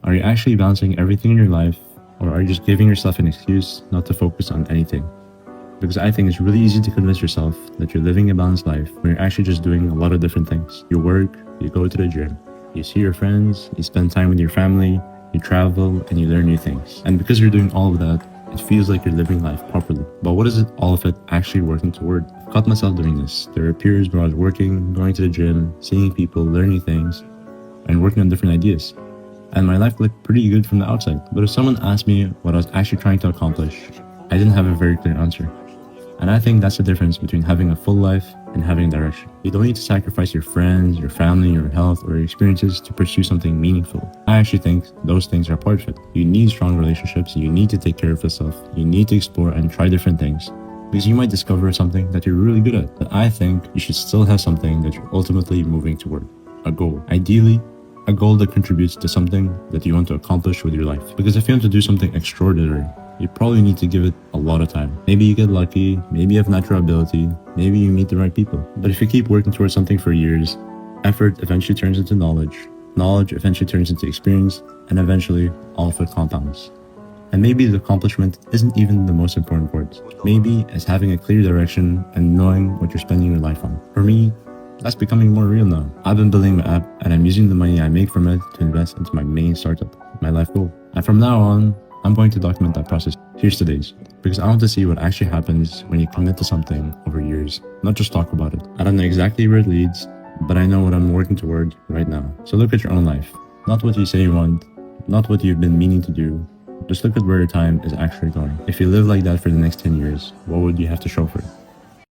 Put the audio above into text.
Are you actually balancing everything in your life, or are you just giving yourself an excuse not to focus on anything? Because I think it's really easy to convince yourself that you're living a balanced life when you're actually just doing a lot of different things. You work, you go to the gym, you see your friends, you spend time with your family, you travel, and you learn new things. And because you're doing all of that, it feels like you're living life properly. But what is it, all of it, actually working toward? I've caught myself doing this. There are periods where I was working, going to the gym, seeing people, learning things, and working on different ideas. And my life looked pretty good from the outside. But if someone asked me what I was actually trying to accomplish, I didn't have a very clear answer. And I think that's the difference between having a full life and having direction. You don't need to sacrifice your friends, your family, your health, or your experiences to pursue something meaningful. I actually think those things are part of it. You need strong relationships, you need to take care of yourself, you need to explore and try different things. Because you might discover something that you're really good at. But I think you should still have something that you're ultimately moving toward. A goal. Ideally, a goal that contributes to something that you want to accomplish with your life. Because if you want to do something extraordinary, you probably need to give it a lot of time. Maybe you get lucky, maybe you have natural ability, maybe you meet the right people. But if you keep working towards something for years, effort eventually turns into knowledge, knowledge eventually turns into experience, and eventually all of it compounds. And maybe the accomplishment isn't even the most important part. Maybe it's having a clear direction and knowing what you're spending your life on. For me, that's becoming more real now. I've been building my app and I'm using the money I make from it to invest into my main startup, my life goal. And from now on, I'm going to document that process. Here's today's, because I want to see what actually happens when you commit to something over years, not just talk about it. I don't know exactly where it leads, but I know what I'm working toward right now. So look at your own life, not what you say you want, not what you've been meaning to do. Just look at where your time is actually going. If you live like that for the next 10 years, what would you have to show for it?